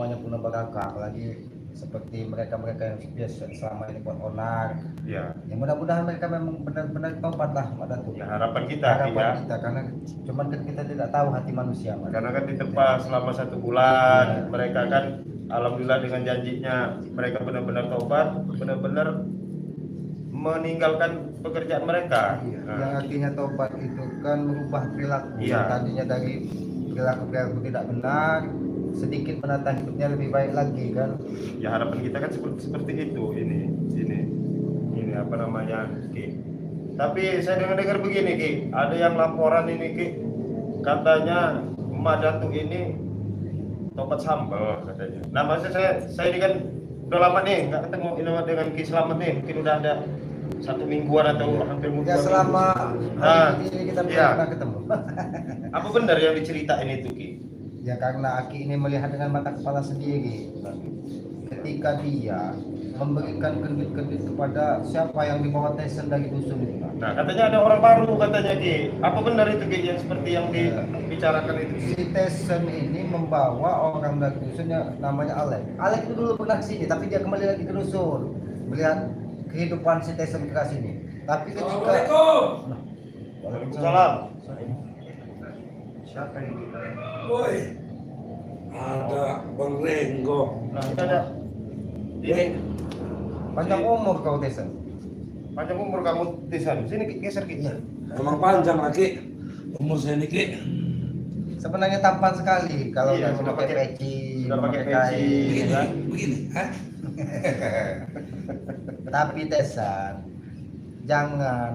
semuanya penuh barokah, apalagi seperti mereka-mereka yang biasa selama ini buat onar. Ya. Ya mudah-mudahan mereka memang benar-benar taubat lah, Mak Datuk. Ya harapan kita, Harapan ya. kita, karena cuman kan kita tidak tahu hati manusia, Mak. Karena kan ditempa selama 1 bulan, Ya. mereka kan alhamdulillah dengan janjinya mereka benar-benar taubat, benar-benar meninggalkan pekerjaan mereka. Iya. Yang artinya taubat itu kan merubah perilaku. Iya. Tadinya dari perilaku tidak benar, sedikit menata hidupnya lebih baik lagi kan. Ya harapan kita kan seperti itu. Ini apa namanya, Ki. Tapi saya dengar begini, Ki, ada yang laporan ini, Ki, katanya Emak Datuk ini tobat sambal katanya. Nah maksudnya saya ini kan udah lama nih nggak ketemu dengan Ki Slamet nih, mungkin udah ada 1 mingguan atau hampir Ya selama hari ini kita belum iya. pernah ketemu. Apa benar yang diceritain itu, Ki? Ya karena Aki ini melihat dengan mata kepala sendiri. Ketika dia memberikan kendit-kendit kepada siapa yang dibawa Tyson dari dusun itu. Nah katanya ada orang baru katanya, Ki. Apa benar itu, Ki, yang seperti yang dibicarakan itu? Si Tyson ini membawa orang dari dusunnya namanya Alek. Alek itu dulu pernah kesini, tapi dia kembali lagi ke dusun melihat kehidupan si Tyson ke sini. Tapi ketika Waalaikumsalam. Siapa ini? Woi, ada Bang Renggo. Nah kita ada ini Panjang umur kau Tyson. panjang umur kamu, Tisan. Sini, Ki, geser, Ki. Emang panjang lagi umur saya ini, Ki. Sebenarnya tampan sekali kalau Iya, dia sudah pakai pakai- peci, sudah pakai memakai peci. kain. Begini, Kan? begini, hah? Tapi Tyson, jangan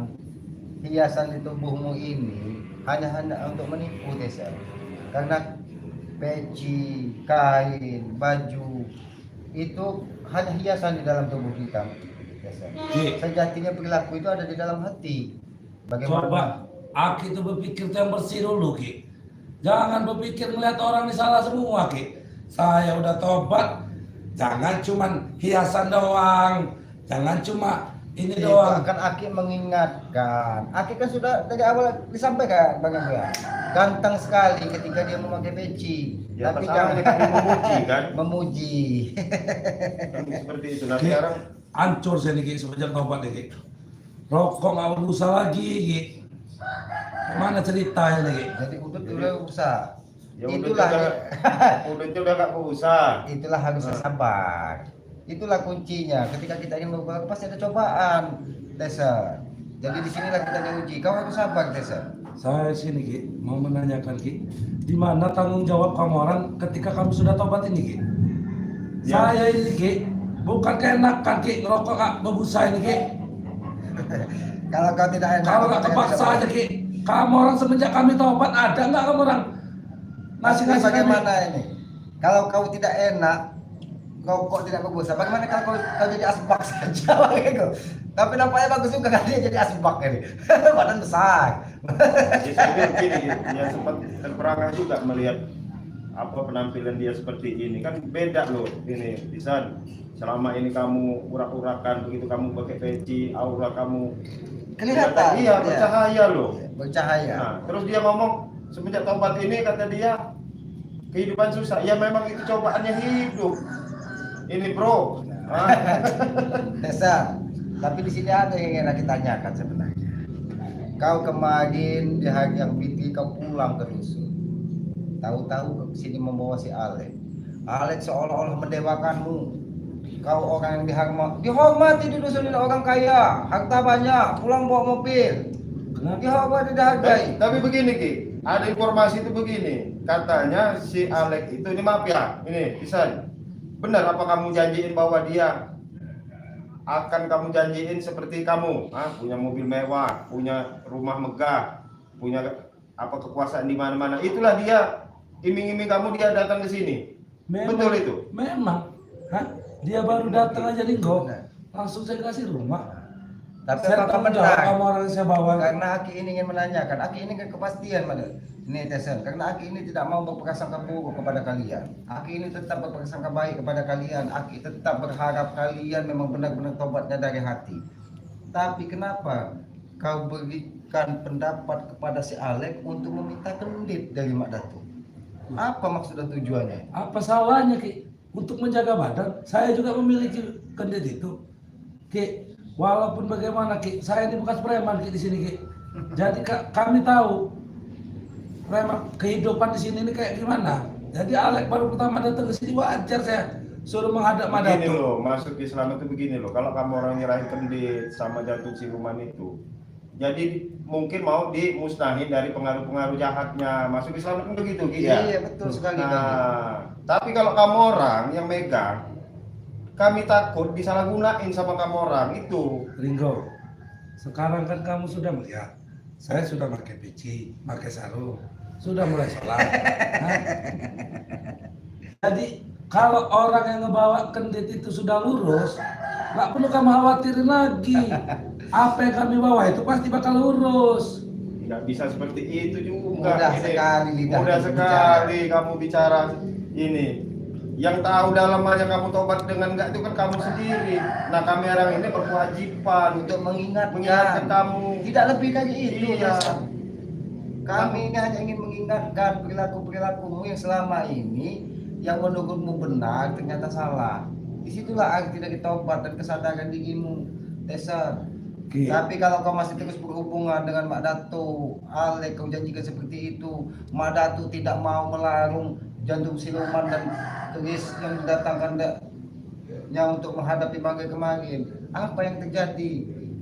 hiasan di tubuhmu ini hanya untuk menipu Tyson. Karena peci, kain, baju itu hanya hiasan di dalam tubuh kita. Tyson. Ki, Sejatinya perilaku itu ada di dalam hati. Bagaimana? coba Aki itu berpikir yang bersih dulu, Ki. Jangan berpikir melihat orang ini salah semua, Ki. Saya udah tobat. Jangan cuman hiasan doang. Jangan cuma ini Itu doang. akan Aki mengingatkan. Aki kan sudah dari awal disampaikan Bang Emra. Ganteng sekali ketika dia memakai peci. Ya, Tapi pasangan jangan ini memuji, kan? Memuji. Kan seperti itu. Nah Ki, sekarang hancur saya nih, Ki, semenjak tobat nih, Ki. Rokok nggak mau usah lagi, Ki. Mana ceritanya nih, Ki? Jadi udut udah usah. ya udah Itulah udah gak usah. itulah harusnya sabar. Itulah kuncinya. Ketika kita ingin berubah pasti ada cobaan, Tessa. Jadi disinilah kita diuji. Kau harus sabar, Tessa. Saya sini, Ki, mau menanyakan, Ki, di mana tanggung jawab kamu orang ketika kamu sudah tobat ini, Ki? Ya. Saya ini, Ki, bukan keenakan, Ki, ngerokok Kak bebusa ini, Ki. Kalau kau tidak enak, Kalau nggak kita kepaksa bisa- aja, Ki. Kamu orang semenjak kami tobat ada nggak kamu orang Maksudnya ngasih bagaimana ini? Kalau kau tidak enak, kau kok tidak bagus. Bagaimana kalau kau jadi asbak saja begitu? Tapi nampaknya bagus juga kan dia jadi asbak ini. Badan besar. Ya, saya begini, ya sempat terperangah juga melihat apa penampilan dia seperti ini, kan beda loh ini Tisan. Selama ini kamu urak-urakan, begitu kamu pakai peci, aura kamu Kelihatan. iya bercahaya loh. Bercahaya. Nah, terus dia ngomong semenjak tobat ini kata dia kehidupan susah. Ya memang itu cobaannya hidup. Ini bro. Desa. Tapi di sini ada yang ingin kita tanyakan sebenarnya. Kau kemarin di hari yang piti kau pulang ke dusun. Tahu-tahu ke sini membawa si Alek. Alek seolah-olah mendewakanmu. Kau orang yang dihormati di dusun ini, orang kaya, harta banyak, pulang bawa mobil. Dihormati, dihargai. Tapi begini Ki, ada informasi itu begini. Katanya si Alek itu, ini maaf ya, ini Tisan. Benar apa kamu janjiin bahwa dia akan kamu janjiin seperti kamu, punya mobil mewah, punya rumah megah, punya apa kekuasaan di mana-mana. Itulah dia iming-iming kamu dia datang ke sini. Betul itu. Memang, hah? Dia baru datang aja nih, Go. Benar. Langsung saya kasih rumah. Tapi Saya apakah tahu jawab benar? kamu orang yang saya bawa. Karena Aki ini ingin menanyakan, Aki ini kan kepastian mana? Ini Tesen, karena Aki ini tidak mau berprasangka buruk kepada kalian. Aki ini tetap berprasangka baik kepada kalian. Aki tetap berharap kalian memang benar-benar tobatnya dari hati. Tapi kenapa kau berikan pendapat kepada si Alek untuk meminta kendit dari Mak Datuk? Apa maksud dan tujuannya? Apa salahnya, Ki? untuk menjaga badan. Saya juga memiliki kendit itu. Ki, walaupun bagaimana Ki, saya ini bekas preman Ki di sini Ki. Jadi kami tahu preman kehidupan di sini ini kayak gimana. Jadi Alek baru pertama datang ke sini wajar saya suruh menghadap Begini Madato. loh, masuk Islam itu begini loh. Kalau kamu orang nyerahin kendit sama jantung siluman itu, jadi mungkin mau dimusnahin dari pengaruh-pengaruh jahatnya. Masuk Islam itu begitu, Ki, ya? Iya betul sekali. Nah, tapi kalau kamu orang yang megang, kami takut disalahgunain sama kamu orang itu. Ringo, sekarang kan kamu sudah melihat, saya sudah pakai peci, pakai sarung, sudah mulai sholat. Hah? Jadi kalau orang yang ngebawa kendit itu sudah lurus, nggak perlu kamu khawatirin lagi. Apa yang kami bawa itu pasti bakal lurus. Nggak bisa seperti itu juga. Mudah Ini sekali lidah mudah itu sekali kamu bicara ini. Yang tahu dalamnya kamu tobat dengan enggak itu kan kamu sendiri. Nah, kami orang ini berkewajiban Untuk mengingatkan kamu. Tidak lebih dari itu. Iya. Desa. Kami ini hanya ingin mengingatkan perilaku-perilakumu yang selama ini yang menurutmu benar ternyata salah. Disitulah arti dari taubat dan kesadaran dirimu, Desa. Ki, Tapi kalau kau masih terus berhubungan dengan Mak Dato, Alek kau janjikan seperti itu, Mak Dato tidak mau melarung jantung siluman dan keris yang didatangkannya untuk menghadapi bagai kemarin. Apa yang terjadi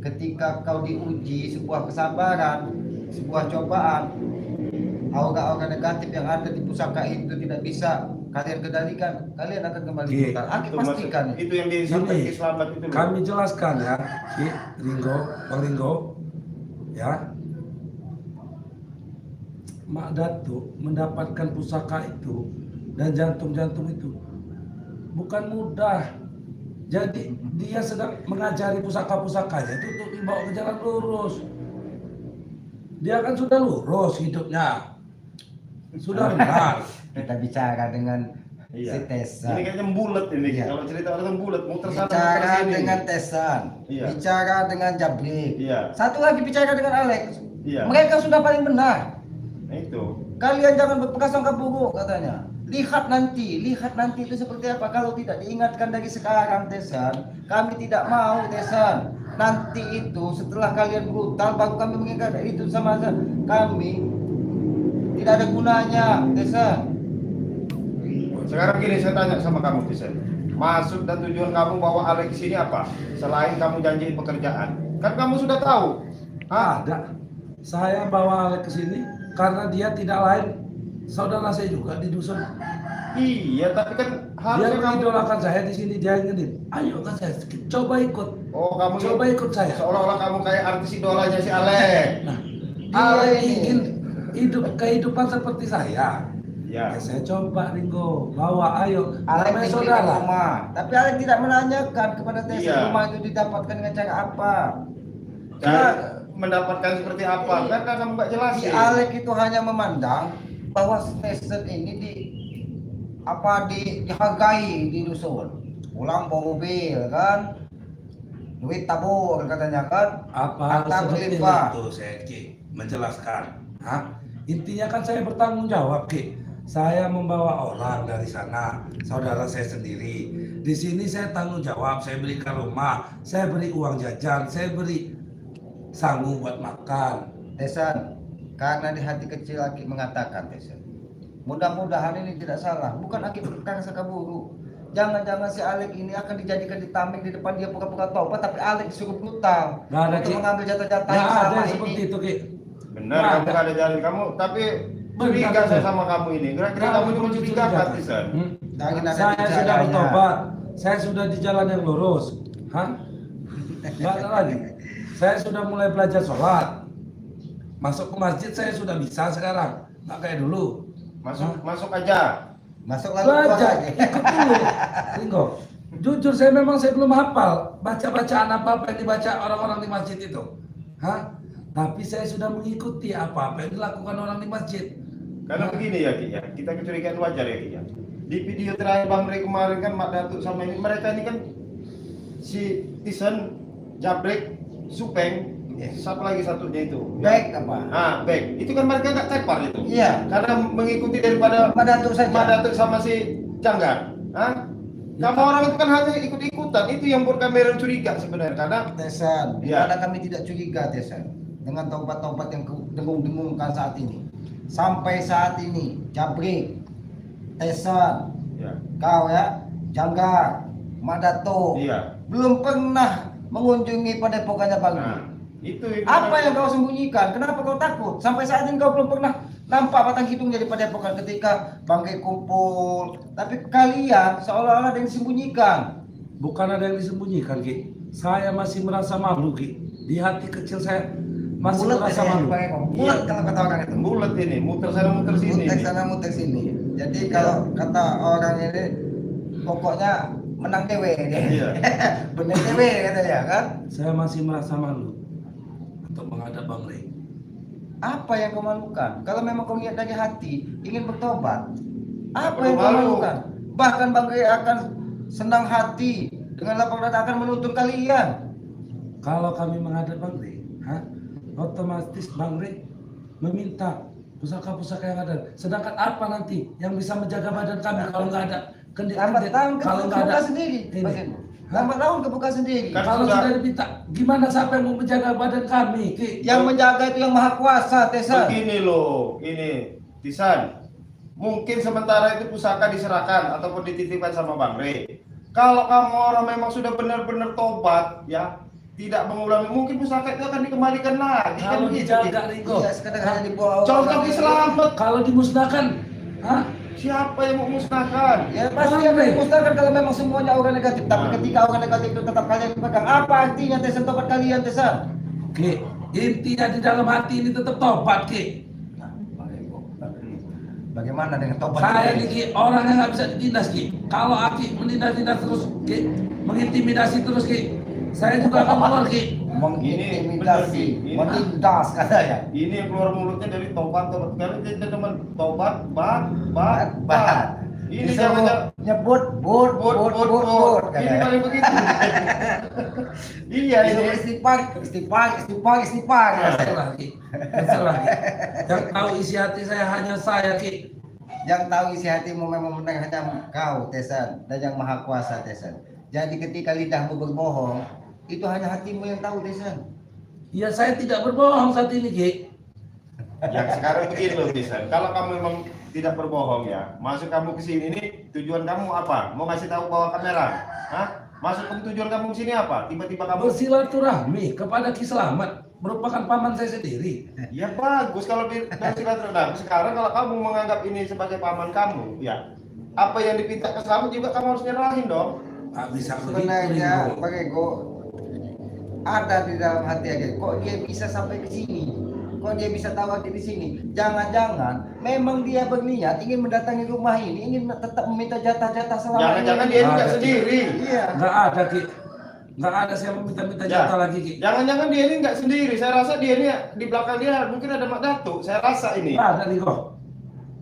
ketika kau diuji sebuah kesabaran, sebuah cobaan, aura-aura negatif yang ada di pusaka itu tidak bisa kalian kendalikan, kalian akan kembali Ki, brutal. Aku Itu pastikan. itu yang disampaikan Ini, Islam itu loh. kami jelaskan ya, Ki, Ringo, Bang Ringo, ya. Mak Datuk mendapatkan pusaka itu dan jantung-jantung itu bukan mudah. Jadi dia sedang mengajari pusaka-pusakanya itu untuk dibawa ke jalan lurus. Dia kan sudah lurus hidupnya, sudah benar. Kita bicara dengan Iya. si Tesa. Ini kayaknya bulat ini. Iya. Kalau cerita orang bulat, muter sana muter Bicara sini. dengan Tesan, Iya. bicara dengan Jabrik, Iya. satu lagi bicara dengan Alex. Iya. Mereka sudah paling benar. Nah, itu. Kalian jangan berprasangka buruk katanya. Lihat nanti itu seperti apa. Kalau tidak diingatkan dari sekarang, Tesan, kami tidak mau, Tesan. Nanti itu setelah kalian brutal, baru kami mengingatkan itu sama kami. Tidak ada gunanya, Tesan. Sekarang gini saya tanya sama kamu, Tisen. Maksud dan tujuan kamu bawa Alex ke sini apa? Selain kamu janjiin pekerjaan. Kan kamu sudah tahu. Ada. Saya bawa Alek ke sini karena dia tidak lain saudara saya juga di dusun. Iya, tapi kan Dia harusnya kamu. mengidolakan saya di sini, dia ingetin, ayo kan saya coba ikut. Oh, kamu Coba ikut saya. seolah-olah kamu kayak artis idolanya si Alex. Nah, dia Alek ini. ingin kehidupan seperti saya. Ya. Ya saya coba Ringo, bawa ayo. Alex Namanya diberi saudara. rumah, tapi Alex tidak menanyakan kepada Tesa Iya. rumah itu didapatkan dengan cara apa. Cara mendapatkan seperti apa? Kan kamu nggak Si jelasin. Alex itu hanya memandang bahwa Tesa ini dihargai di dusun. Pulang bawa mobil kan, duit tabur katanya kan. Apa harus Harta seperti berlimpah. itu saya Ki menjelaskan. Hah? Intinya kan saya bertanggung jawab Ki. Saya membawa orang dari sana, saudara saya sendiri. Di sini saya tanggung jawab, saya berikan rumah, saya beri uang jajan, saya beri sanggup buat makan. Tesan, karena di hati kecil Aki mengatakan Tesan, mudah-mudahan ini tidak salah, bukan Aki berprasangka buruk. Jangan-jangan si Alex ini akan dijadikan ditameng di depan dia pura-pura tobat, tapi Alex disuruh brutal Nggak ada, untuk Ki. mengambil jatah-jatah Nggak yang ada sama yang seperti ini. itu Ki. Benar, Nggak kamu ada. nggak ada jalan kamu, tapi Benar, curiga betul. saya sama kamu ini. Kira-kira kamu itu mencurigakan, Tisen. Jangan ada Saya sudah bicaranya. bertobat, saya sudah di jalan yang lurus. Hah? Nggak ada lagi. Saya sudah mulai belajar sholat. Masuk ke masjid saya sudah bisa sekarang. Nggak kayak dulu. Masuk aja. Masuk lalu keluar Belajar, lagi. ikut dulu. Ringo, jujur saya belum hafal baca-bacaan apa yang dibaca orang-orang di masjid itu. Hah? Tapi saya sudah mengikuti apa-apa yang dilakukan orang di masjid. Karena begini ya, Ki, ya. Kita kecurigaan wajar ya, Ki, ya. Di video terakhir Bang Rey kemarin kan Mak Datuk sama ini, mereka ini kan si Tisen, Jabrek, Supeng, siapa lagi satunya itu? Baik apa? Baik. Itu kan mereka nggak tepar itu. Iya. Karena mengikuti daripada Mak Datuk saja. Mak Datuk sama si Janggar. Kamu orang itu kan hanya ikut-ikutan, itu yang buat kami curiga sebenarnya karena Tesan, Ya. karena kami tidak curiga Tesan dengan taubat-taubat yang dengung-dengungkan saat ini. Sampai saat ini, Jabrik, Tesan, ya, kau ya, Janggar, Madato, iya. belum pernah mengunjungi padepokannya Bang. Nah, itu Apa yang kau sembunyikan? Kenapa kau takut? Sampai saat ini kau belum pernah nampak batang hidungnya di padepokan ketika bangkai kumpul. Tapi kalian seolah-olah ada yang disembunyikan. Bukan ada yang disembunyikan, Ki. Saya masih merasa malu, Ki. Di hati kecil saya masih Bulat merasa aja, malu. Bang Eko. Bulat kalau kata orang itu. bulat ini, muter sana muter sini. Mutek nih. sana mutek sini. Jadi kalau kata orang ini pokoknya menang dewe dia. Iya. Bener dewe katanya kan. Saya masih merasa malu untuk menghadap Bang Rey. Apa yang kau malukan? Kalau memang kau niat dari hati ingin bertobat, apa perlu yang kau malu. malukan? Bahkan Bang Rey akan senang hati dengan lapang dada akan menuntun kalian. Kalau kami menghadap Bang Rey, otomatis Bang Rey meminta pusaka-pusaka yang ada. Sedangkan apa nanti yang bisa menjaga badan kami kalau nggak ada Lambat tahun kalau nggak ada kebuka sendiri. ini. Mas Eko. Lambat tahun kebuka sendiri. Kan Kalau sudah- sudah diminta, gimana siapa yang mau menjaga badan kami, Ki? Yang menjaga itu yang maha kuasa, Tesa. Begini loh, ini Tisan. Mungkin sementara itu pusaka diserahkan ataupun dititipkan sama Bang Rey. Kalau kamu orang memang sudah benar-benar tobat, ya tidak mengulangi, mungkin pusaka itu akan dikembalikan lagi. Kalau gitu. dijaga, Ringo. Iya, sekedar hanya dibawa. Contoh selamat. Kalau dimusnahkan, Siapa yang mau musnahkan? Ya pasti Bang akan Rey. dimusnahkan kalau memang semuanya orang negatif. Tapi Nah. ketika orang negatif itu tetap kalian pegang, apa artinya Tesan tobat kalian Tesan? Ki, intinya di dalam hati ini tetap tobat, Ki. Nah, bagaimana dengan tobat? Saya ini Ki, orang yang nggak bisa ditindas, Ki. Kalau Aki menindas-tindas terus, Ki, mengintimidasi terus, Ki, saya juga akan keluar, Ki. Mengintimidasi, Ini- menindas katanya. Ini yang keluar mulutnya dari tobat. Karena kita teman tobat, Bat. Ini Disuruh jangan nyebut but Ini katanya. paling begitu. Iya ini. Disuruh istighfar. Terserah, Ki. Terserah, Ki. Yang tahu isi hati saya hanya saya, Ki. Yang tahu isi hatimu memang benar hanya kau Tesan dan yang maha kuasa Tesan. Jadi ketika lidahmu berbohong, itu hanya hatimu yang tahu Tesan. Ya saya tidak berbohong saat ini, Ki. Yang sekarang begini loh Tisan. Kalau kamu memang tidak berbohong ya, masuk kamu ke sini ini tujuan kamu apa? Mau ngasih tahu bawa kamera? Hah? Masuk kamu tujuan kamu ke sini apa? Tiba-tiba kamu Bersilaturahmi kepada Ki Slamet merupakan paman saya sendiri. ya bagus kalau bersilaturahmi. Nah, sekarang kalau kamu menganggap ini sebagai paman kamu, ya apa yang dipinta ke kamu juga kamu harus nyerahin dong. Tak bisa begitu, Sebenarnya Ringo. Bang Ego ada di dalam hati aja. Kok dia bisa sampai ke sini? Kok dia bisa tahu di sini? Jangan-jangan memang dia berniat ingin mendatangi rumah ini, ingin tetap meminta jatah-jatah selama Jangan-jangan ini. dia ini nggak Ada. sendiri. Iya. Nggak ada, Ki. Nggak ada saya meminta-minta Ya. jatah lagi, Ki. Jangan-jangan dia ini nggak sendiri. Saya rasa dia ini di belakang dia mungkin ada Mak Datuk. Saya rasa ini. Nggak ada, Ringo.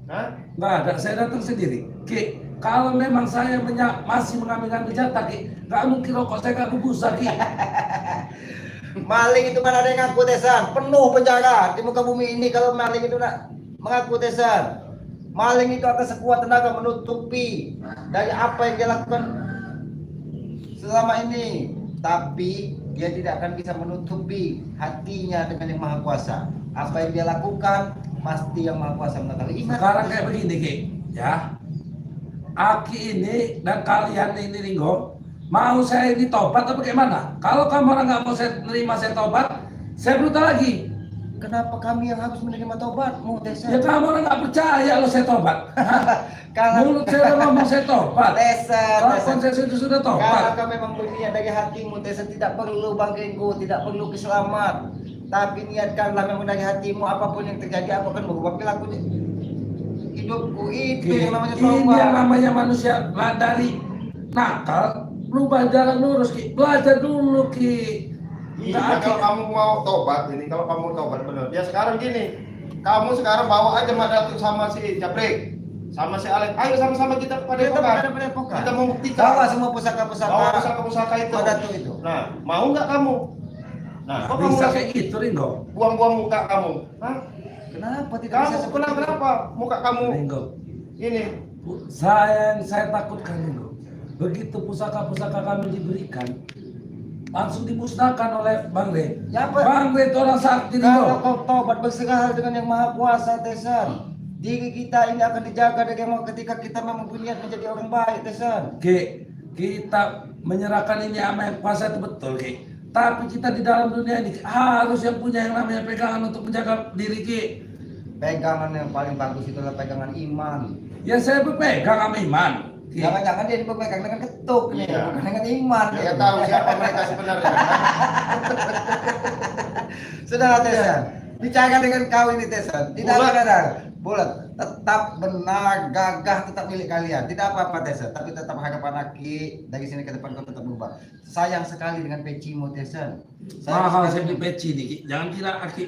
Hah? Nggak ada, saya datang sendiri. Ki, kalau memang saya masih mengambil jatah, Ki, nggak mungkin rokok saya nggak busa, Ki. Maling itu mana ada yang ngaku Tesan? Penuh penjara di muka bumi ini kalau maling itu nak mengaku Tesan. Maling itu akan sekuat tenaga menutupi dari apa yang dia lakukan selama ini. Tapi dia tidak akan bisa menutupi hatinya dengan yang maha kuasa. Apa yang dia lakukan pasti yang maha kuasa mengetahui. Ingat Sekarang kayak begini, Ki, ya. Aki ini dan kalian ini, Ringo, mau saya ini tobat atau bagaimana? Kalau kamu orang nggak mau saya nerima saya tobat, saya brutal lagi. kenapa kami yang harus menerima tobatmu Ya Tesan? kamu orang nggak percaya lo saya tobat. Hah? Kalau Mulut saya udah ngomong saya tobat. Tesan, Telepon saya sudah Kalau tobat. kau memang berniat dari hatimu, Tesan, tidak perlu Bang Ringo, tidak perlu keselamat. Tapi niatkanlah memang dari hatimu, apapun yang terjadi, aku akan berubah perilaku hidupku. Itu Ki, yang namanya ini yang tobat. namanya manusia lah dari nakal berubah jalan lurus, Ki. Belajar dulu, Ki. Iya, Nggak, kalau Ki. kamu mau tobat ini, kalau kamu mau tobat benar. Ya sekarang gini, kamu sekarang bawa aja Mak Datuk sama si Jabrik, sama si Alek. Ayo sama-sama kita kepada Kita Pokan. pada padepokan. Kita mau buktikan. Bawa semua pusaka-pusaka. Bawa pusaka-pusaka itu. Pada tuh itu. Nah, mau nggak kamu? Nah, kok kamu Bisa langsung kayak gitu, Ringo. buang-buang muka kamu? Hah? Kenapa tidak Kamu bisa seperti kenapa? Muka kamu Ringo. ini. Saya yang saya takutkan, Ringo. begitu pusaka-pusaka kami diberikan, langsung dimusnahkan oleh Bang Re. Ya, Pak. Bang Re itu orang sakti Kalau Ringo. kau tobat berserah dengan yang maha kuasa Tesan, diri kita ini akan dijaga dengan ketika kita memang berniat menjadi orang baik Tesan. Ki, kita menyerahkan ini sama yang kuasa itu betul Ki. Tapi kita di dalam dunia ini harus yang punya yang namanya pegangan untuk menjaga diri Ki. Pegangan yang paling bagus itulah pegangan iman. Ya saya berpegang sama iman. Ki. Jangan-jangan dia dipegang dengan ketuk nih, Iya. bukan dengan iman. Dia tahu siapa mereka sebenarnya. Saudara Tesan, bicara dengan kau ini Tesan, tidak Bulat. ada bulat, tetap benar, gagah, tetap milik kalian. Tidak apa-apa Tesan, tapi tetap harapan Aki dari sini ke depan kau tetap berubah. Sayang sekali dengan pecimu Tesan. Mahal saya sekali- beli peci nih Ki. Jangan kira Aki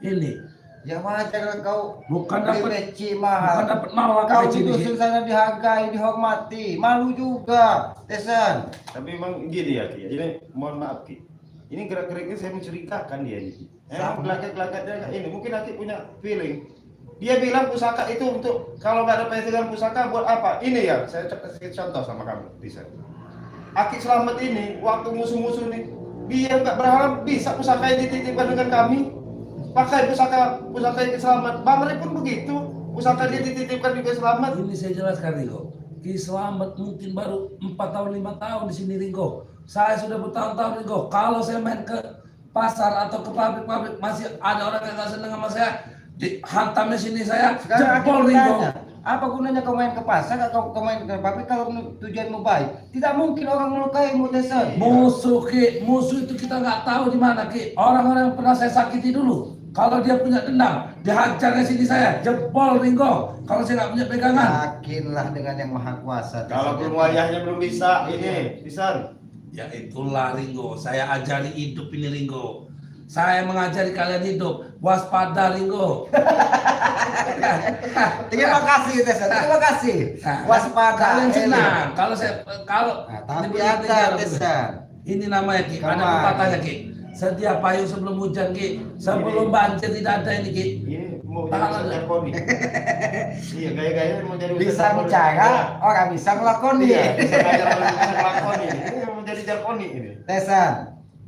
ini. Ya wajar kau Bukan beli dapat peci mahal. bukan dapat mahal Kau peci di nih Ki. dusun sana dihargai, dihormati, malu juga Tesan. Tapi memang gini ya Ki. Jadi mohon maaf Ki. Ini gerak-geriknya saya mencurigakan dia ini. Sama. Gelagat-gelagatnya kayak ini. Mungkin Aki punya feeling. Dia bilang pusaka itu untuk kalau nggak ada pegangan pusaka buat apa? Ini ya, saya kasih contoh sama kamu, bisa. Aki Selamat ini waktu musuh-musuh nih, dia nggak berharap bisa pusaka yang dititipkan dengan kami. Pakai pusaka yang Selamat. Bang Ray pun begitu. Pusaka dia dititipkan juga Selamat. Ini saya jelaskan Ringo. Ki Selamat mungkin baru 4 tahun 5 tahun di sini Ringo. Saya sudah bertahun-tahun Ringo. Kalau saya main ke pasar atau ke pabrik-pabrik masih ada orang yang nggak senang sama saya, dihantamnya sini saya Sekarang jempol aku Ringo. bertanya, apa gunanya kau main ke pasar atau kau main ke pabrik kalau tujuanmu baik? Tidak mungkin orang melukaimu Tesan. Musuh Ki, musuh itu kita nggak tahu di mana Ki. Orang-orang yang pernah saya sakiti dulu. Kalau dia punya dendam, dihajar ke sini saya jempol Ringo. Kalau saya nggak punya pegangan. Yakinlah dengan yang maha kuasa. Kalau belum wayahnya belum bisa, ini bisa. Ya itulah Ringo, saya ajari hidup ini Ringo. Saya mengajari kalian hidup, waspada Ringo. Terima kasih Tesan, terima kasih. Waspada. Kalian Eli. senang. Kalau Nah, tapi ini ada berarti Tesan. ini namanya Ki, ada Kemana? pepatahnya Ki. Sedia payung sebelum hujan Ki, sebelum banjir tidak ada ini Ki. Ini mau jadi Tahan Ustaz aja. Jarkoni. Iya, gaya-gaya mau jadi Ustaz Bisa Jarkoni. bicara, orang bisa ngelakoni. Iya, bisa ngajar orang bisa ngelakoni. Ini mau jadi Jarkoni ini. Tesan,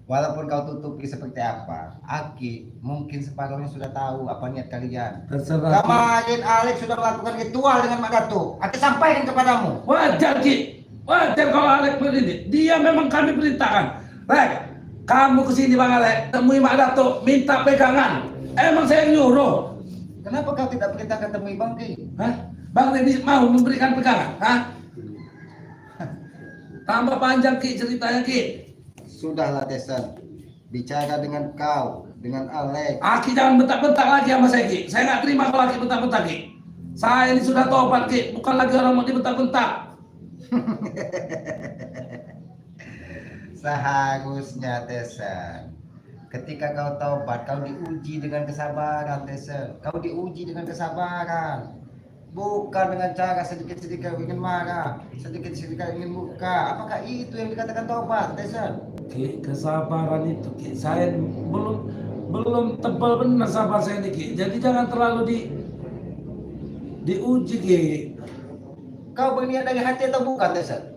walaupun kau tutupi seperti apa, Aki mungkin separuhnya sudah tahu apa niat kalian. Terserah Ki. Kemarin Alex sudah melakukan ritual dengan Mak Datuk. Aki sampaikan kepadamu. Wajar Ki, wajar kalau Alek begini. Dia memang kami perintahkan. Rek, kamu kesini Bang Alek, temui Mak Datuk, minta pegangan. Emang saya nyuruh. Kenapa kau tidak perintahkan temui Bang Ki? Hah? Bang Deddy mau memberikan pegangan? Hah? Tambah panjang Ki ceritanya Ki. Sudahlah Tesan, bicara dengan kau, dengan Alex. Aki jangan bentak-bentak lagi sama saya Ki. Saya nggak terima kalau Aki bentak-bentak Ki. Saya ini sudah tobat Ki, bukan lagi orang mau dibentak-bentak. Seharusnya Tesan, ketika kau taubat, kau diuji dengan kesabaran Tesan. Kau diuji dengan kesabaran. Bukan dengan cara sedikit-sedikit ingin marah, sedikit-sedikit ingin murka. Apakah itu yang dikatakan taubat Tesan? Ki, kesabaran itu Ki. Saya belum tebal benar sabar saya ini Ki. Jadi jangan terlalu diuji Ki. Kau berniat dari hati atau bukan Tesan?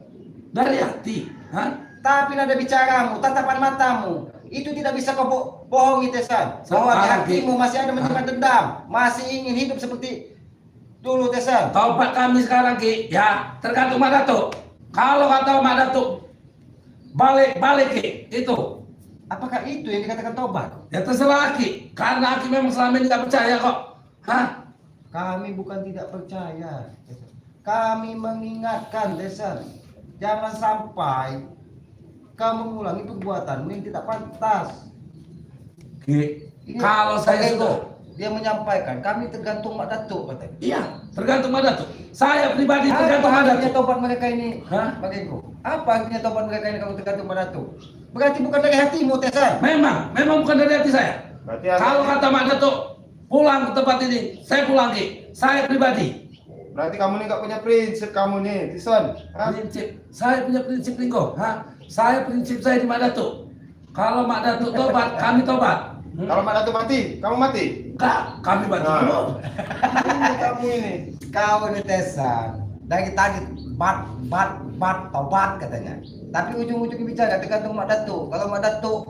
Dari hati. Hah? Tapi nada bicaramu, tatapan matamu, itu tidak bisa kau bohongi Tesan. Bahwa di Sekarang, hatimu masih ada menyimpan dendam, masih ingin hidup seperti dulu Tesan. Taubat kami sekarang Ki, ya tergantung Mak Datuk. Kalau kata Mak Datuk balik Ki, itu. Apakah itu yang dikatakan taubat? Ya terserah Ki, karena Ki memang selama ini nggak percaya kok. Hah? Kami bukan tidak percaya. Kami mengingatkan Tesan, jangan sampai kau mengulangi perbuatanmu yang tidak pantas. Ki, Ini kalau saya Bang Ego, sudah, dia menyampaikan kami tergantung Mak Datuk katanya. iya tergantung Mak Datuk. Saya pribadi tergantung Mak Apa artinya Datuk. taubat mereka ini? Hah? Bang Ego, apa artinya taubat mereka ini kalau tergantung Mak Datuk? Berarti bukan dari hatimu Tesan. Memang bukan dari hati saya. Berarti Kalau kata Mak Datuk pulang ke tempat ini, saya pulang Ki. Saya pribadi. berarti kamu nih nggak punya prinsip kamu nih, Tison. Hah? Prinsip, saya punya prinsip Ringo. Hah? Saya prinsip saya di Mak Datuk. Kalau Mak Datuk tobat, kami tobat. Kalau Mak Datuk mati, kamu mati. Enggak, kami bantu Nah. dulu. Ini kamu ini. Kau ini Tesan, dari tadi taubat katanya. Tapi ujung-ujungnya bicara tergantung Mak Datuk. Kalau Mak Datuk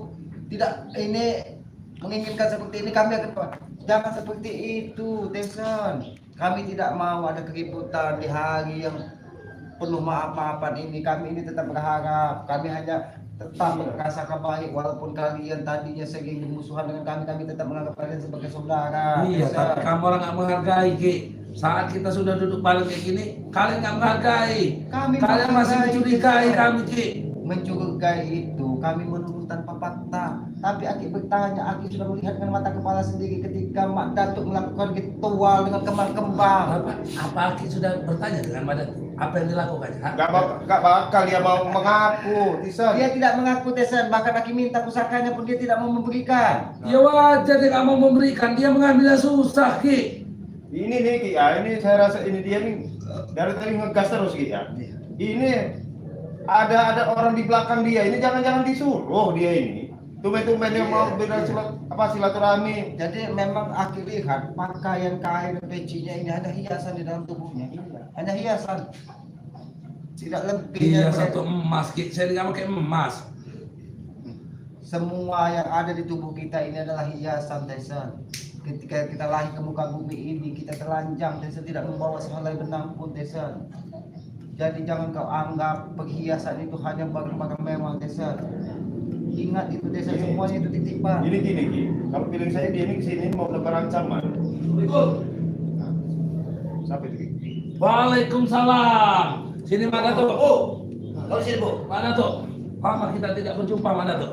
tidak ini menginginkan seperti ini, kami akan jangan seperti itu, Teson. Kami tidak mau ada keributan di hari yang penuh maaf-maafan ini. Kami ini tetap berharap, kami hanya tetap berprasangka baik walaupun kalian tadinya sering bermusuhan dengan kami, kami tetap menganggap kalian sebagai saudara. Iya, Teson. tapi kamu orang nggak menghargai, Ki. Saat kita sudah duduk bareng kayak gini, kalian nggak menghargai. Kami Kalian masih menghargai, mencurigai Teson. kami, Ki. Mencurigai itu kami menuduh tanpa fakta, tapi Aki bertanya, Aki sudah melihat dengan mata kepala sendiri ketika Mak Datuk melakukan ritual dengan kembang-kembang. Apa Aki sudah bertanya dengan Mak Datuk? Apa yang dilakukan? Gak bakal dia mau mengaku, Tison. Dia tidak mengaku, Teson, bahkan Aki minta pusakanya pun dia tidak mau memberikan. Ya wajar dia nggak mau memberikan, dia mengambilnya susah, Ki. Ini nih Ki, ya, ini saya rasa ini dia nih dari tadi ngegas terus Ki ya. Ini ada orang di belakang dia. Ini jangan-jangan disuruh dia ini. Tumben-tumben yang mau silaturahmi. Jadi memang Aki lihat pakaian kain pecinya ini hanya hiasan di dalam tubuhnya. Hanya hiasan. Tidak lebih. Iya, satu emas, Ki. Saya nggak pakai emas. Semua yang ada di tubuh kita ini adalah hiasan, Teson. Ketika kita lahir ke muka bumi ini, kita telanjang, Teson, tidak membawa sehelai benang pun, Teson. Jadi jangan kau anggap perhiasan itu hanya barang-barang mewah, Teson. Ingat itu, Teson, Ini- semuanya itu titipan. Ini gini Ki, kalau pilih saya dia ini kesini mau lebar ancaman. Nah, siapa itu Ki? Waalaikumsalam. Sini Mak Datuk. Oh, Kau di sini, Bu. Mak Datuk. Lama kita tidak berjumpa, Mak Datuk.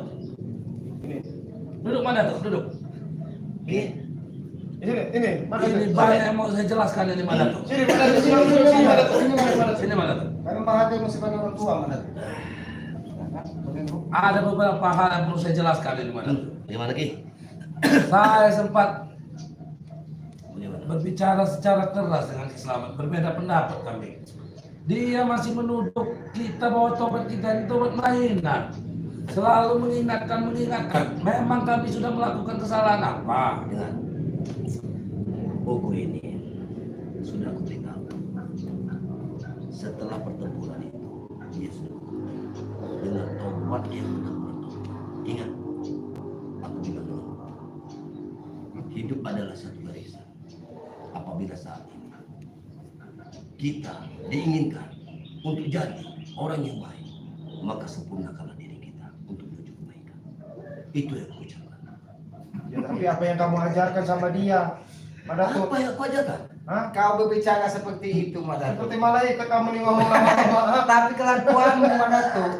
Ini, Duduk, Mak Datuk, duduk. ini, mana Ini banyak yang mau saya jelaskan ini, Mak Datuk. Sini, mana tuh? Sini, Mak Datuk. Kami menghargai sebagai orang tua, Mak Datuk. Ada beberapa hal yang perlu saya jelaskan ini, Mak Datuk. Bagaimana, Ki? Saya sempat Bagaimana? berbicara secara keras dengan Ki Slamet, berbeda pendapat kami. Dia masih menuduh kita bahwa tobat kita ini tobat mainan. Selalu mengingatkan. Memang kami sudah melakukan kesalahan apa? Dengar. Buku ini sudah aku beritahu. Setelah pertempuran itu, dia sudah dengan tobat yang benar-benar tobat. Ingat, aku bilang dulu, hidup adalah satu barisan. Apabila saat ini kita diinginkan untuk jadi orang yang baik, maka sempurnakanlah diri kita untuk menuju kebaikan. Itu yang aku ucapkan. Ya, tapi apa yang kamu ajarkan sama dia? Mana tuh? Apa yang aku ajarkan? Hah? Kau berbicara seperti itu, Mak Datuk. Seperti malaikat kamu nih ngomong lama-lama. Tapi kelakuanmu, Mak Datuk,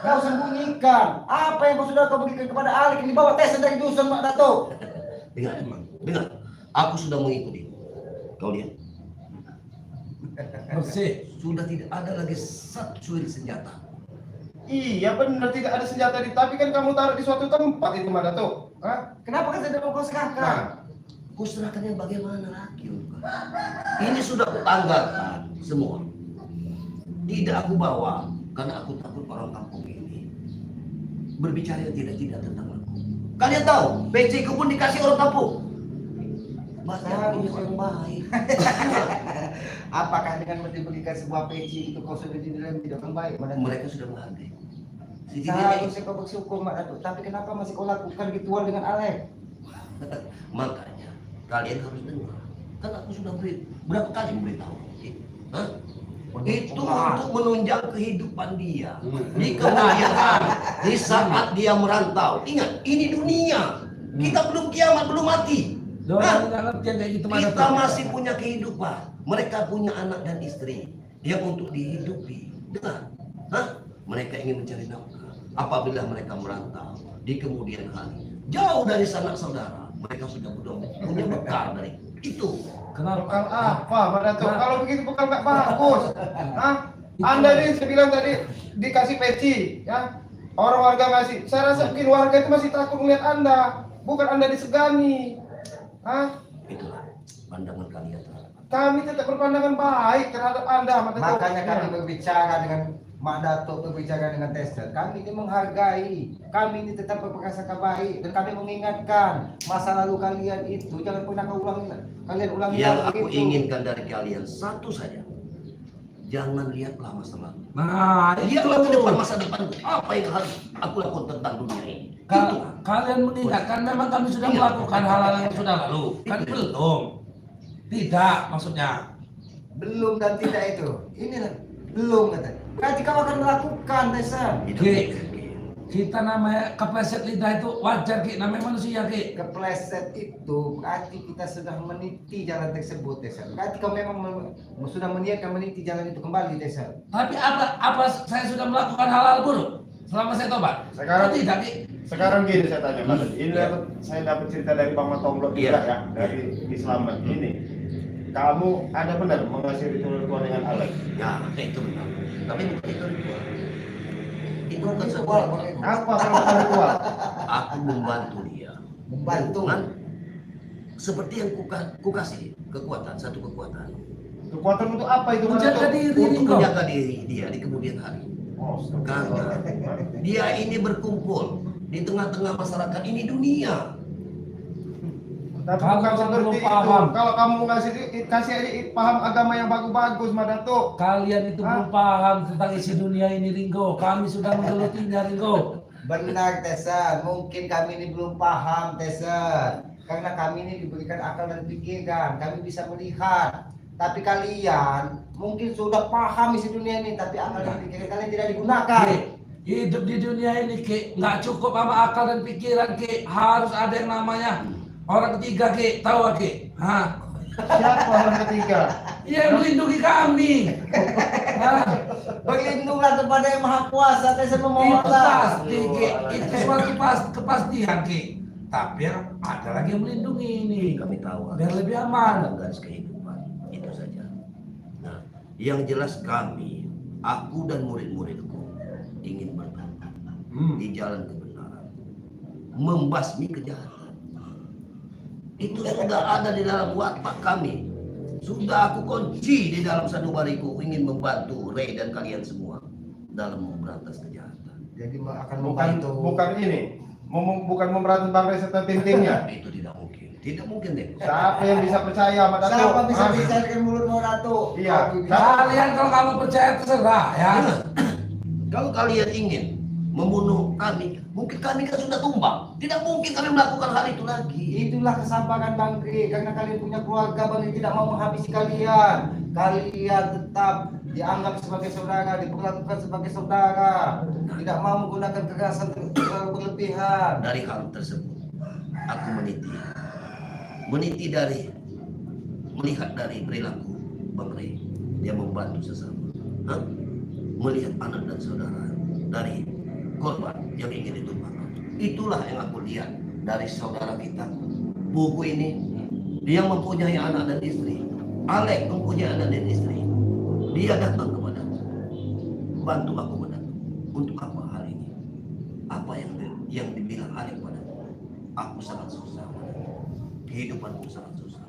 kau sembunyikan. Apa yang kau sudah kau berikan kepada Alik yang dibawa Teson dari dusun, Mak Datuk? Dengar. Aku sudah mengikuti. Kau lihat, Bersih. sudah tidak ada lagi satu curi senjata. Iya benar tidak ada senjata tapi kan kamu taruh di suatu tempat itu mana tuh? Hah? Kenapa kan tidak mau kau serahkan? Nah, Kau serahkan yang bagaimana lagi? Ini sudah kutanggalkan semua. Tidak aku bawa karena aku takut orang kampung ini berbicara yang tidak tentang aku. Kalian tahu, PC ku pun dikasih orang kampung. Bahkan aku orang baik. Apakah dengan diberikan sebuah peci itu kau sudah dinilai menjadi orang baik, Mak Datuk? Mereka sudah menghargai. Setidaknya Seharusnya kau bersyukur, Mak Datuk. Tapi kenapa masih kau lakukan ritual dengan Alik? makanya kalian harus dengar. Kan aku sudah berapa kali memberitahu. Hah? Itu untuk menunjang kehidupan dia di kemudian hari, di saat dia merantau. Ingat, ini dunia. Kita belum kiamat, belum mati. Doa Hah? nggak ngerti yang kayak gitu, Mak Kita Datuk. masih punya kehidupan. Mereka punya anak dan istri yang untuk dihidupi. Dengar, hah? Mereka ingin mencari nafkah. Apabila mereka merantau di kemudian hari, jauh dari sanak saudara, mereka sudah punya bekal dari itu. Kenapa? bekal apa mana tuh? Nah. Kalau begitu bekal nggak bagus. Hah? Anda ini saya bilang tadi dikasih peci, ya. Orang warga masih, saya rasa mungkin warga itu masih takut melihat Anda, bukan Anda disegani. Hah? Itulah pandangan kalian terhadap aku. Kami tetap berpandangan baik terhadap Anda, Mak Datuk. Makanya kami Ya. berbicara dengan Mak Datuk, berbicara dengan Teson. Kami ini menghargai, kami ini tetap berprasangka baik, dan kami mengingatkan masa lalu kalian itu jangan pernah kalian ulangi Yang lagi aku itu. inginkan dari kalian satu saja. Jangan lihatlah masa lalu. Nah, Lihatlah ke itu. depan masa depan. Apa yang harus aku lakukan tentang dunia ini? Itu. Kalian mengingatkan memang kami sudah Iya. melakukan hal-hal yang sudah lalu. Kan Itu. belum. Tidak, maksudnya. Belum dan tidak itu. Inilah belum kata. Nanti kau akan melakukan, Tesa. Itu. Ki, kita namanya kepleset lidah itu wajar, Ki. Namanya manusia, Ki. Kepleset itu berarti kita sudah meniti jalan tersebut, Tesa. Berarti kau memang sudah meniatkan meniti jalan itu kembali, Tesa. Tapi apa saya sudah melakukan hal-hal buruk selama saya tobat? Sekarang- Oh, tidak, Ki. Sekarang gini saya tanya, Mas. Ini saya dapat cerita dari Bang Matomblok juga Iya. ya, dari Islamat ini. Kamu ada benar mengasih ritual dengan Alex? Ya, itu benar. Tapi bukan itu ritual. Itu bukan satu Ritual, ritual. pakai- Apa kalau ritual? Aku membantu dia. Membantu. Dengan seperti yang kukasih kekuatan, satu kekuatan Kekuatan untuk apa itu? Mas? Menjaga diri, untuk Ringo. menjaga diri dia di kemudian hari. Oh, Karena dia ini berkumpul di tengah-tengah masyarakat ini dunia. tapi Kamu bukan kan seperti belum itu. paham. Kalau kamu kasih paham agama yang bagus-bagus, Madato. Kalian itu belum paham tentang isi dunia ini, Ringo. Kami sudah menggelutinya, Ringo. Benar, Tesa. Mungkin kami ini belum paham, Tesa. Karena kami ini diberikan akal dan pikiran. Kami bisa melihat. Tapi kalian mungkin sudah paham isi dunia ini, tapi akal dan pikiran kalian tidak digunakan. Ki, hidup di dunia ini, Ki, nggak cukup sama akal dan pikiran, Ki. Harus ada yang namanya orang ketiga, Ki. Tahu gak, Ki? Hah? Siapa orang ketiga? Iya, yang melindungi kami. Hah? Berlindunglah kepada yang Maha Kuasa, Tesa Itu memohonlah. pasti, Ki. Itu suatu kepastian, Ki. Tapi yang ada lagi yang melindungi ini. Kami tahu Biar lebih aman. dalam garis kehidupan itu saja. Nah, yang jelas kami, aku dan murid-muridku ingin bertanya di jalan kebenaran, membasmi kejahatan. Itu sudah ada di dalam watak kami. Sudah aku kunci di dalam sanubariku, ingin membantu Ray dan kalian semua dalam memberantas kejahatan. Jadi akan Bukan membantu. bukan ini. Bukan memberantas Bang Ray serta tim-timnya. Itu tidak mungkin. Tidak mungkin deh. Siapa yang bisa percaya sama Dato? Siapa bisa Hah? bicarakan mulut mau Dato? Iya. Kalian kalau kamu percaya terserah ya. Kalau kalian ingin membunuh kami, mungkin kami kan sudah tumbang. Tidak mungkin kami melakukan hal itu lagi. Itulah kesabaran Bang Kri, karena kalian punya keluarga, Bang Kri tidak mau menghabisi kalian. Kalian tetap dianggap sebagai saudara, diperlakukan sebagai saudara, tidak mau menggunakan kekerasan terlalu berlebihan. Dari hal tersebut, aku meniti dari melihat dari perilaku Bang Ray, dia membantu sesama. Hah? Melihat anak dan saudara dari korban yang ingin ditumpahkan. Itulah yang aku lihat dari saudara kita. Buku ini, dia mempunyai anak dan istri. Alek mempunyai anak dan istri. Dia datang kepadaku, bantu aku menantu. Untuk apa hal ini? Apa yang dibilang Alek padaku? Aku sangat susah. Kehidupanku sangat susah.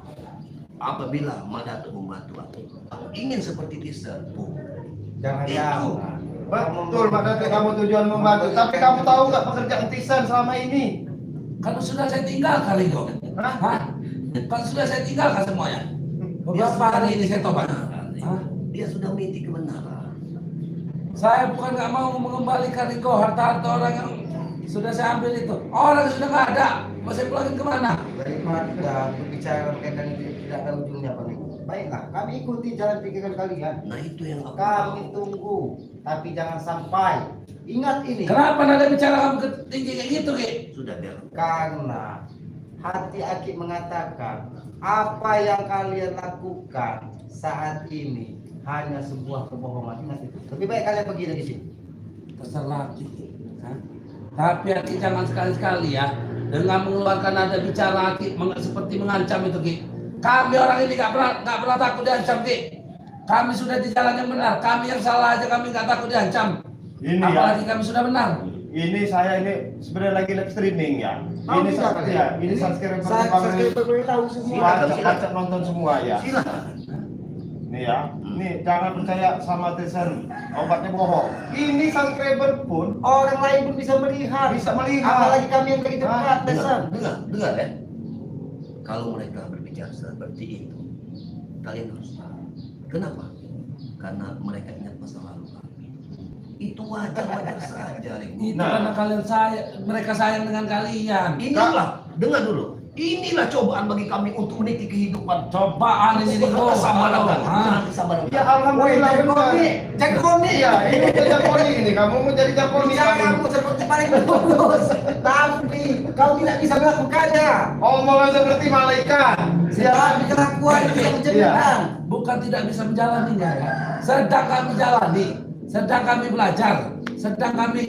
Apabila Madato membantu aku ingin seperti Tisa. Jangan Itu. jangan. Betul, Mak Dato, kamu tujuan membantu. Tapi kamu tahu nggak pekerjaan Tisan selama ini? Kan sudah saya tinggalkan, Ringo. Hah? Kan sudah saya tinggalkan semuanya. Beberapa hari ini saya tobat. Hah? Dia sudah meniti kebenaran. Saya bukan nggak mau mengembalikan Ringo harta-harta orang yang sudah saya ambil itu. Orang sudah nggak ada. Mau saya pulangin kemana? Daripada berbicara berkaitan itu tidak ada ujungnya, Bang Kri. Baiklah, kami ikuti jalan pikiran kalian. Nah itu yang aku Kami tahu. tunggu, tapi jangan sampai. Ingat ini, Kenapa nada bicara kamu tinggi kayak gitu, Ki? Sudah biar. karena hati Aki mengatakan apa yang kalian lakukan saat ini hanya sebuah kebohongan. Ingat itu. Lebih baik kalian pergi dari sini. Terserah, Ki. Hah? Tapi Ki jangan sekali-sekali ya dengan mengeluarkan nada bicara Ki seperti mengancam itu, Ki. Kami orang ini nggak pernah takut diancam, Ki. Kami sudah di jalan yang benar. Kami yang salah aja kami nggak takut diancam. Ini Apalagi ya. kami sudah benar. Ini saya ini sebenarnya lagi live streaming ya. Oh, Ini bisa, ya, ini subscriber Saya Bang Ray. beritahu semua. Acak nonton semua ya. Silakan. Nih ya, nih jangan percaya sama Tisan, obatnya bohong. Ini subscriber pun Orang lain pun bisa melihat. Bisa melihat. Apalagi kami yang dari dekat, Tesan. Dengar ya. Kalau mereka berbicara seperti itu, kalian harus tahu. Kenapa? karena mereka ingat masa lalu kami. Itu wajar saja, Ringo. Itu Nah. karena mereka sayang dengan kalian. Inilah, dengar dulu. Inilah cobaan bagi kami untuk meniti kehidupan. Cobaan ini Ringo. Kesabaran. Hah? Kesabaran. Ya alhamdulillah benar. Jakoni. Iya, ini udah Jakoni ini. Kamu mau jadi Jakoni Cara kamu. kamu seperti paling bagus, tapi kau tidak bisa melakukannya. Omongan seperti malaikat. Siapa kelakuan itu yang menjadikan. Bukan tidak bisa menjalaninya ya. Sedang kami jalani, sedang kami belajar, sedang kami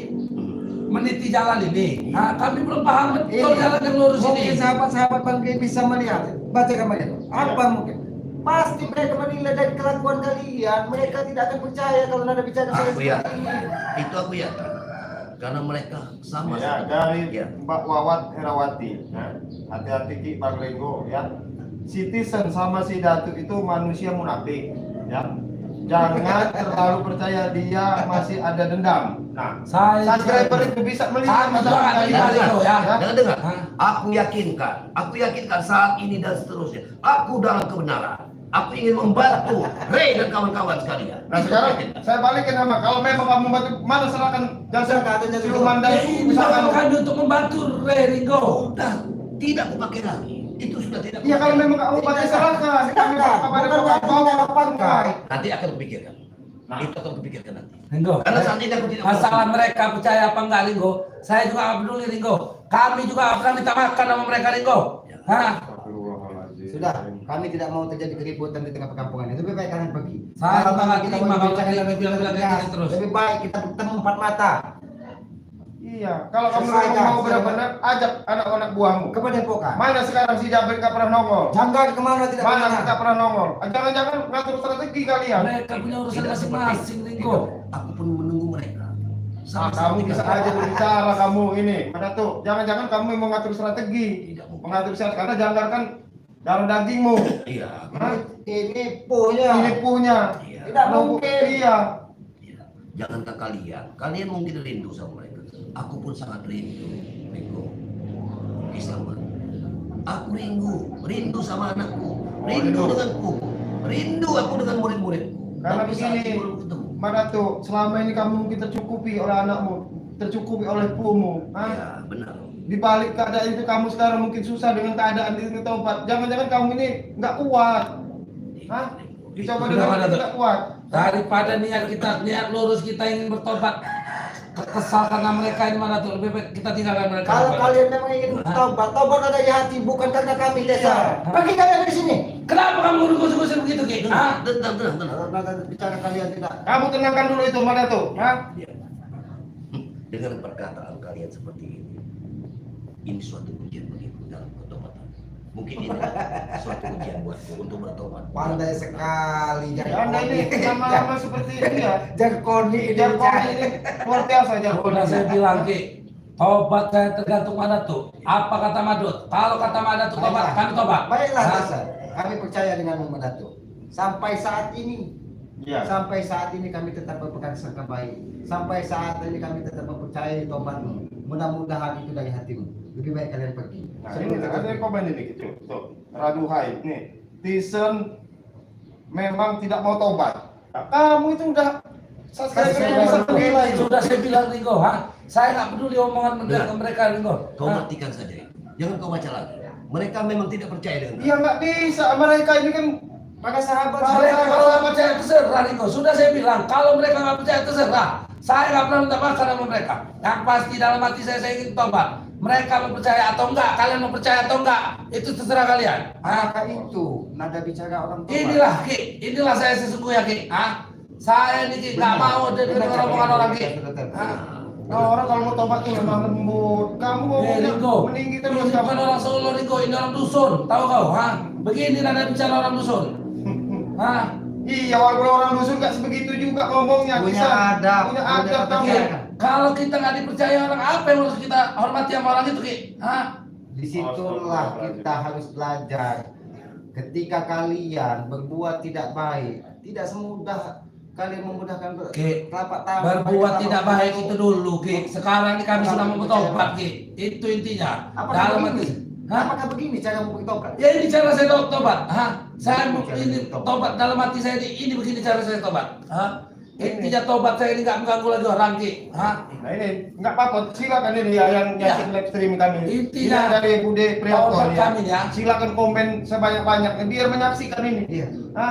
meniti jalan ini. Nah, kami belum paham betul jalan yang lurus Mungkin ini. sahabat-sahabat Bang Gay bisa melihat. Baca kembali. Apa mungkin? Pasti mereka menilai dari kelakuan kalian. Mereka tidak akan percaya kalau ada bicara Aku seperti yakin. ini. Itu aku yakin. Karena mereka sama. Ya, seperti- dari Ya. Mbak Wawat Herawati. Ya. Hati-hati Ki Bang Lenggo ya. Citizen sama si Datu itu manusia munafik ya. Jangan terlalu percaya dia masih ada dendam. Nah, subscriber itu bisa melihat Kami masa juga kalian. ada Ringo ya. Dengar. Hah? Aku yakinkan saat ini dan seterusnya. Aku dalam kebenaran. Aku ingin membantu Ray dan kawan-kawan sekalian. Nah sekarang saya balikin sama kalau memang kamu membantu mana serahkan jasa siluman dan Ini misalkan. kami untuk membantu Ringo. Udah, tidak aku pakai lagi. Itu sudah tidak. Iya kalau memang kamu pakai serahkan. Kami kepada bapak. Nanti akan kupikirkan. Nah. Itu akan kupikirkan nanti. Ringo. Karena saat ini aku tidak. Masalah mereka percaya apa enggak Ringo? Saya juga nggak peduli Ringo. Kami juga nggak pernah minta makan sama mereka Ringo. Hah? Sudah, kami tidak mau terjadi keributan di tengah perkampungan ini. Lebih baik kalian pergi. Saya Kalau nggak kita terima mau kalau bicara kalian bilang-bilang kayak tegas, gini terus. Lebih baik kita bertemu empat mata. Iya, kalau kamu Selesaikan, mau benar-benar ajak anak-anak buahmu. ke Padepokan. Mana sekarang si Jabir nggak pernah nongol? Jangan kemana tidak Mana kemana. kita pernah nongol? Jangan-jangan ngatur strategi kalian. Mereka punya urusan Tidak masing-masing seperti Ringo. Aku pun menunggu mereka. Nah, kamu bisa aja berbicara kamu ini. Mana tuh? Jangan-jangan kamu yang mengatur strategi, Tidak mungkin. mengatur strategi karena jangankan darah dagingmu. Iya. Hah? Ini punya. Ini punya. Iya. Tidak mungkin. Iya. Iya. Jangankan kalian mungkin rindu sama mereka. Aku pun sangat rindu, Ringo. Sama. Aku rindu sama anakku, rindu rindu. denganku, rindu aku dengan murid-muridku. Karena Tapi saat ini begini, belum ketemu. Mana tuh? Selama ini kamu mungkin tercukupi oleh anakmu, tercukupi oleh pumu. Hah? Ya benar. Di balik keadaan itu kamu sekarang mungkin susah dengan keadaan di tempat. Jangan-jangan kamu ini nggak kuat. Hah? Dicoba Itu dengan mana tuh? tidak kuat. Daripada niat lurus kita ingin bertobat, kesal karena mereka ini mana tuh, lebih baik kita tinggalkan mereka. Kalau kalian memang ingin tobat, tobat ada di hati, bukan karena kami desa. Pergi kalian dari sini. Kenapa kamu gusur-gusur begitu Ki? Hah? Tenang. Kalau nada bicara kalian tidak. Kamu tenangkan dulu itu mana tuh? Hah? Ya. Dengan perkataan kalian seperti ini suatu ujian bagiku dalam pertobatan. Mungkin ini suatu ujian buatku untuk bertobat. Pandai sekali. Ya, Anda ini lama-lama seperti ini ya. Jakoni ini. Jargon ini luar biasa Udah jargon. saya bilang Ki, tobat saya tergantung mana tuh. Apa kata Madut? Kalau kata Madut tuh tobat, kami tobat. Baiklah, Hah? Desa. Kami percaya denganmu, Datuk. Sampai saat ini, Iya. sampai saat ini kami tetap berpegang sangka baik. Sampai saat ini kami tetap mempercayai tobatmu. Mudah-mudahan itu dari hatimu. Lebih baik kalian pergi. Nah, ini ada komen ini gitu. Tuh, Raduhai nih. Tison memang tidak mau tobat. Nah, kamu itu udah Saya bisa menilai itu. Sudah saya bilang Ringo, ha? Saya nggak peduli omongan mereka Ringo. Kau Hah? matikan saja. Jangan kau baca lagi. Mereka memang tidak percaya dengan Ya nggak bisa. Mereka ini kan Pada sahabat Mereka kalau nggak percaya terserah Ringo. Sudah saya bilang, kalau mereka nggak percaya terserah. Saya nggak pernah minta makan sama mereka. Yang pasti dalam hati saya ingin tobat. Mereka mau percaya atau enggak, kalian mau percaya atau enggak, itu terserah kalian. maka itu nada bicara orang tua. Inilah Ki, inilah saya sesungguhnya Ki. Saya ini Ki nggak mau dengar omongan orang Ki. Nah, orang kalau mau tobat tuh memang lembut. Kamu ngomongnya Ringo, meninggi ini terus bukan kamu. orang Solo Ringo, ini orang dusun. Tahu kau? Begini nada bicara orang dusun. Iya, walaupun orang dusun nggak sebegitu juga ngomongnya. Punya Bisa. adab, Punya punya adab tata kamu. cara. Kalau kita nggak dipercaya orang, apa yang harus kita hormati sama orang itu Ki? Disitulah kita harus belajar. Ketika kalian berbuat tidak baik, tidak semudah kalian memudahkan Ki, telapak tangan. berbuat mereka tidak kalau baik mau- itu dulu Ki. Sekarang ini kami Kalau sudah mau percaya. bertobat Ki. Itu intinya. Apa Dalam namanya? hati. Hah? Apakah begini cara memberi tobat? Ya ini cara saya tobat. Hah? Saya ini tobat dalam hati saya ini begini cara saya tobat. Hah? Intinya tobat saya ini nggak mengganggu lagi orang ki. Hah? Nah ini nggak apa-apa, silakan ini ya yang nyaksikan live stream kami. Intinya, Ini dari Bude Prianto tobat ya. kami ya. Silakan komen sebanyak-banyaknya biar menyaksikan ini. Iya.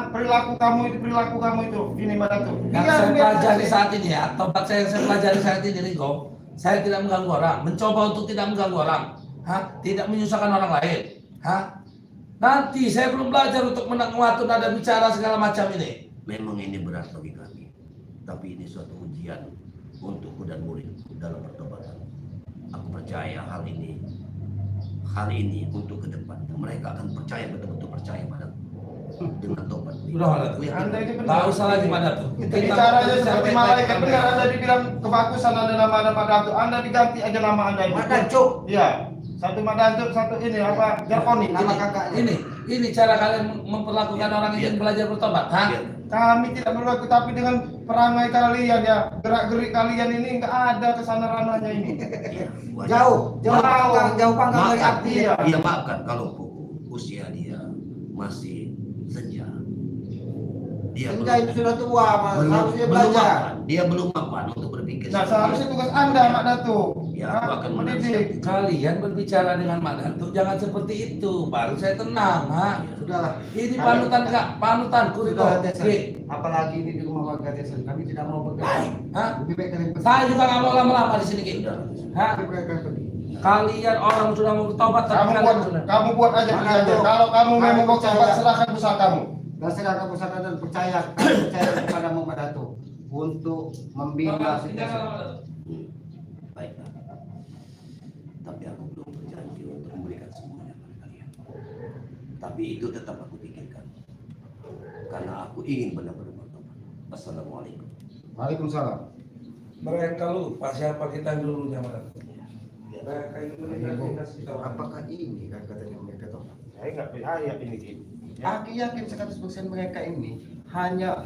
Perilaku kamu itu ini mana tuh? Yang Biar saya biar pelajari menyaksikan. saat ini ya, tobat saya yang saya pelajari saat ini Ringo, saya tidak mengganggu orang, mencoba untuk tidak mengganggu orang, Hah? Tidak menyusahkan orang lain, Hah? Nanti saya belum belajar untuk menguatkan nada bicara segala macam ini. Memang ini berat bagi kami, tapi ini suatu ujian untukku dan murid dalam pertobatan. Aku percaya hal ini untuk ke depan mereka akan percaya, betul-betul percaya padaku dengan tobat. Udah ada tuh. Anda ini benar. Tak usah lagi pada tuh. Ini caranya seperti malaikat benar. Anda dibilang kebagusan ada nama-nama datu. Anda diganti aja nama Anda ini. Madancuk. Iya. Satu Madancuk, satu ini apa? Jarkoni. Nama kakaknya. Ini cara kalian memperlakukan orang yang ingin belajar bertobat, Hah? Iya. Kami tidak berlaku, tapi dengan perangai kalian ya, gerak-gerik kalian ini nggak ada kesana ranahnya ini. Iya, wajar. Jauh panggang dari Maafkan api. Iya. Iya, maafkan kalau usia dia masih senja. Dia Senja itu sudah tua, Mas. Harusnya belum belajar. mapan. Dia belum mapan untuk berpikir. Nah, seharusnya tugas Anda, Mak Datu. Ya, aku akan mendidik. Kalian berbicara dengan Mak Datuk jangan seperti itu, baru saya tenang, ha? Sudahlah. Ini panutan Kak, panutanku itu. Sudah Desa. Apalagi ini di rumah warga desa. Kami tidak mau bergaul. Hah? Lebih baik kalian pergi. Saya juga nggak mau lama-lama di sini, Ki. Hah? Lebih baik kalian pergi. Kalian orang sudah mau bertobat tapi Kamu buat aja Mak pergi aja. Datu. Kalau kamu Kami memang mau percaya. coba, serahkan usaha kamu. Dan saya akan pusaka dan percaya kepada Muhammad Datuk untuk membina situasi. Baiklah. Tapi aku belum berjanji untuk memberikan semuanya pada kalian. Tapi itu tetap aku pikirkan. Karena aku ingin benar-benar bertobat. Assalamualaikum. Waalaikumsalam. mereka lupa siapa kita dulunya, Mak Datuk. Mereka itu kita. Apakah ini kan katanya mereka tuh? Saya nggak percaya ini, Ki. Ya. Aku yakin 100% mereka ini hanya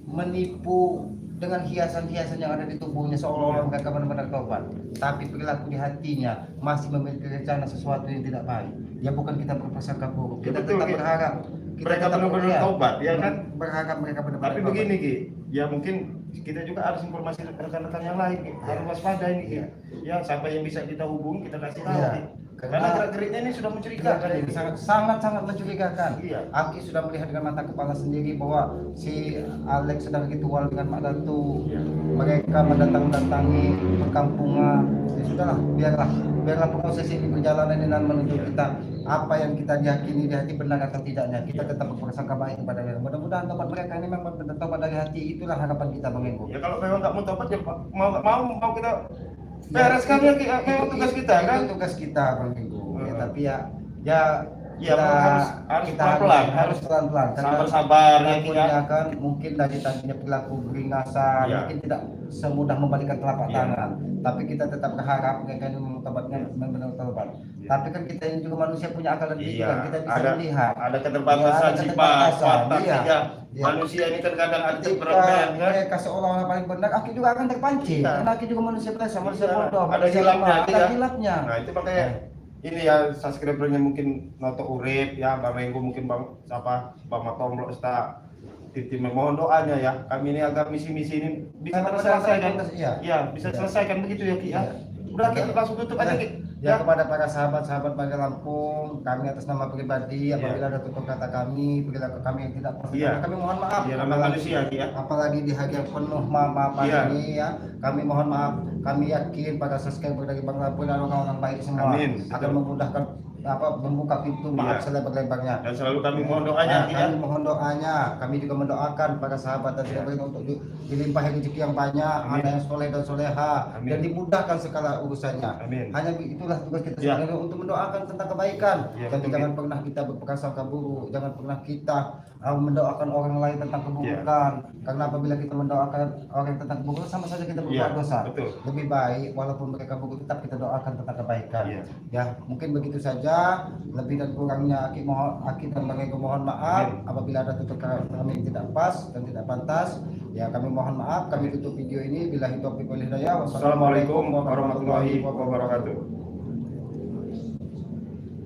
menipu dengan hiasan-hiasan yang ada di tubuhnya seolah-olah mereka benar-benar tobat. Tapi perilaku di hatinya masih memiliki rencana sesuatu yang tidak baik. Ya bukan kita berprasangka buruk. Ya, Kita betul, tetap Ki. berharap. Mereka benar-benar iya, tobat, ya kan? Berharap mereka benar-benar Tapi tobat. begini Ki, ya mungkin kita juga harus informasi rekan-rekan yang lain Ki. Harus waspada ini Ki. Iya. Ya siapa yang bisa kita hubungi kita kasih tahu Iya. Ki. Karena Karena gerak-geriknya ini sudah mencurigakan ini. sangat mencurigakan. Iya. Aki sudah melihat dengan mata kepala sendiri bahwa si Alex sedang ritual dengan Mak Datu. Iya. Mereka mendatangi perkampungan. Ya sudahlah, biarlah proses ini berjalan ini dan menuju kita apa yang kita yakini di hati benar atau tidaknya. Kita tetap berprasangka baik kepada mereka. Mudah-mudahan tobat mereka ini memang benar tobat dari hati. Itulah harapan kita, Bang Ego. Ya kalau memang nggak mau tobat ya mau nggak mau kita bereskan ya Ki. Memang tugas kita kan. Itu tugas kita, Bang Ego. Ya, Heeh. tapi ya Ya, harus kita pelan-pelan, harus pelan-pelan. Karena sabar-sabar ya Ki. pelakunya kan mungkin dari tadinya perilaku beringasan, Iya. mungkin tidak semudah membalikan telapak Iya. tangan. Tapi kita tetap berharap mereka ini mentobatnya benar-benar tobat. Iya. Tapi kan kita ini juga manusia punya akal dan pikiran, Iya, kita bisa melihat. ada keterbatasan Iya, ada sifat, keterbatasan, watak iya. ya. Iya. Manusia ini terkadang ada Ketika berat kan. mereka seolah-olah paling benar, Aki juga akan terpancing. Iya. Karena Aki juga manusia biasa, manusia Iya. bodoh, Ada manusia hilapnya, lemah, Ki, ada ya. hilapnya. Nah itu makanya ini ya subscribernya mungkin Noto Urip ya, Bang Renggo mungkin Bang Matomlo Sta Titi memohon doanya ya. Kami ini agak misi-misi ini bisa Benar-benar terselesaikan. iya. Iya, bisa Iya. selesaikan begitu ya Ki ya. Iya. Udah kita langsung tutup aja Ki. Ya, kepada para sahabat-sahabat Bangga Lampung, kami atas nama pribadi apabila ada tutur kata kami, perilaku kami yang tidak pas, Iya. kami mohon maaf. Iya, nama manusia Ki ya. Apalagi di hari yang penuh maaf Iya. ini ya, kami mohon maaf. Kami yakin para subscriber dari Bang Lampung dan orang-orang baik semua Amin. akan memudahkan membuka pintu maaf Iya. selebar-lebarnya. Dan selalu kami mohon doanya Ki ya. Kami mohon doanya, kami juga mendoakan para sahabat dan sahabat untuk dilimpahi rezeki yang banyak, Amin. ada yang soleh dan soleha, Amin. dan dimudahkan segala urusannya. Amin. Hanya itulah tugas kita Ya. sebenarnya untuk mendoakan tentang kebaikan. Ya, Tapi betul, jangan Ki. pernah kita berprasangka buruk, jangan pernah kita mendoakan orang lain tentang keburukan. Karena apabila kita mendoakan orang tentang keburukan sama saja kita berbuat Ya, dosa. betul. Lebih baik walaupun mereka buruk tetap kita doakan tentang kebaikan. Ya. Ya, mungkin begitu saja. Lebih dan kurangnya Aki dan Bang Ego mohon maaf Amin. apabila ada tutur kata kami yang tidak pas dan tidak pantas. Ya, kami mohon maaf. Kami tutup video ini. Billahi taufiq wal hidayah. Assalamualaikum warahmatullahi wabarakatuh.